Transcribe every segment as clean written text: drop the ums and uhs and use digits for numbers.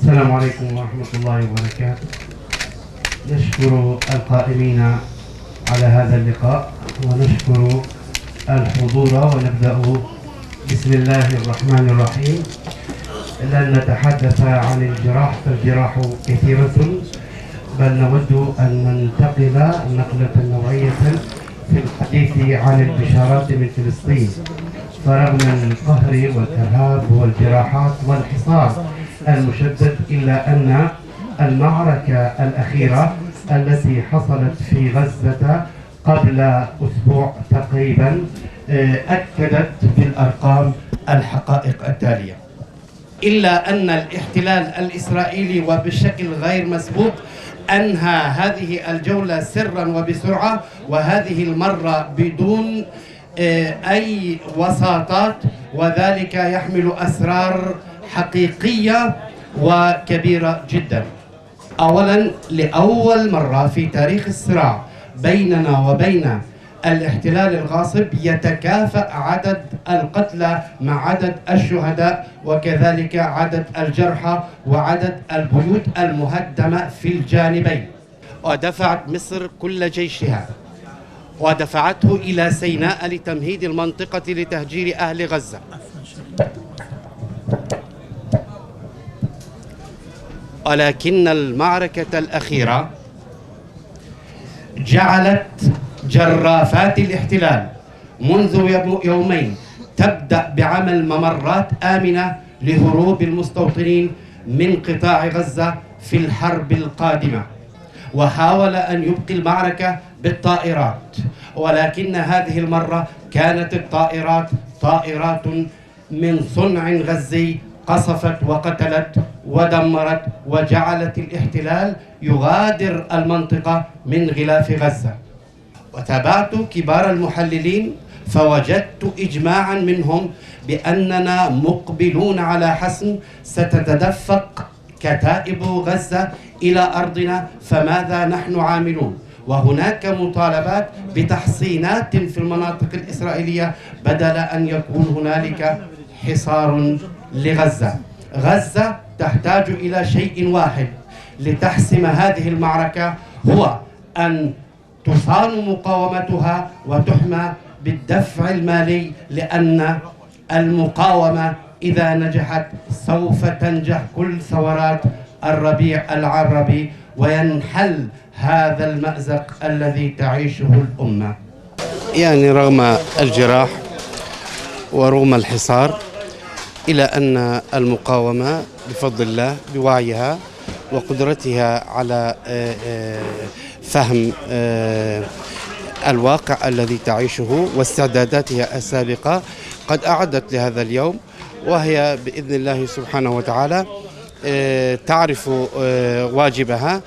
السلام عليكم ورحمة الله وبركاته. نشكر القائمين على هذا اللقاء ونشكر الحضور، ونبدأ بسم الله الرحمن الرحيم. لن نتحدث عن الجراح فالجراح كثيرة، بل نود أن ننتقل نقلة نوعية في الحديث عن البشارات من فلسطين. فرغم القهر والإرهاب والجراحات والحصار المشدد، إلا أن المعركة الأخيرة التي حصلت في غزة قبل أسبوع تقريبا أكدت بالأرقام الحقائق التالية. إلا أن الاحتلال الإسرائيلي وبشكل غير مسبوق أنهى هذه الجولة سرا وبسرعة، وهذه المرة بدون أي وساطات، وذلك يحمل أسرار حقيقية وكبيرة جدا. أولا، لأول مرة في تاريخ الصراع بيننا وبين الاحتلال الغاصب يتكافأ عدد القتلى مع عدد الشهداء، وكذلك عدد الجرحى وعدد البيوت المهدمة في الجانبين. ودفعت مصر كل جيشها ودفعته إلى سيناء لتمهيد المنطقة لتهجير أهل غزة. ولكن المعركة الأخيرة جعلت جرافات الاحتلال منذ يومين تبدأ بعمل ممرات آمنة لهروب المستوطنين من قطاع غزة في الحرب القادمة، وحاول أن يبقي المعركة بالطائرات، ولكن هذه المرة كانت الطائرات طائرات من صنع غزي قصفت وقتلت ودمرت، وجعلت الاحتلال يغادر المنطقة من غلاف غزة. وتابعت كبار المحللين فوجدت إجماعا منهم بأننا مقبلون على حسم ستتدفق كتائب غزة إلى أرضنا، فماذا نحن عاملون؟ وهناك مطالبات بتحصينات في المناطق الإسرائيلية بدل أن يكون هنالك حصار لغزة. غزة تحتاج إلى شيء واحد لتحسم هذه المعركة، هو أن تصان مقاومتها وتحمى بالدفع المالي، لأن المقاومة إذا نجحت سوف تنجح كل ثورات الربيع العربي، وينحل هذا المأزق الذي تعيشه الأمة. يعني رغم الجراح ورغم الحصار، إلى أن المقاومة بفضل الله بوعيها وقدرتها على فهم الواقع الذي تعيشه واستعداداتها السابقة قد أعدت لهذا اليوم، وهي بإذن الله سبحانه وتعالى تعرف واجبها.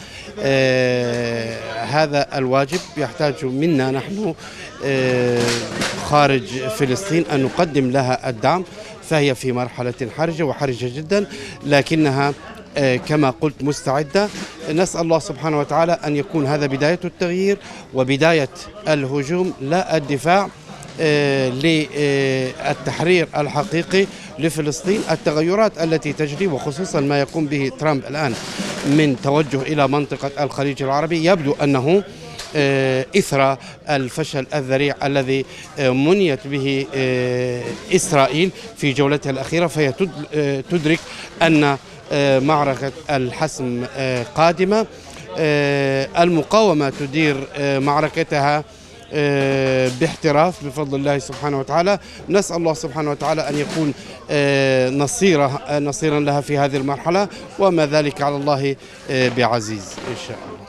هذا الواجب يحتاج منا نحن خارج فلسطين أن نقدم لها الدعم، فهي في مرحلة حرجة وحرجة جدا، لكنها كما قلت مستعدة. نسأل الله سبحانه وتعالى أن يكون هذا بداية التغيير وبداية الهجوم، لا الدفاع، للتحرير الحقيقي لفلسطين. التغيرات التي تجري وخصوصا ما يقوم به ترامب الآن من توجه إلى منطقة الخليج العربي يبدو أنه إثر الفشل الذريع الذي منيت به إسرائيل في جولتها الأخيرة، فهي تدرك أن معركة الحسم قادمة. المقاومة تدير معركتها باحتراف بفضل الله سبحانه وتعالى. نسأل الله سبحانه وتعالى أن يكون نصيرا لها في هذه المرحلة، وما ذلك على الله بعزيز إن شاء الله.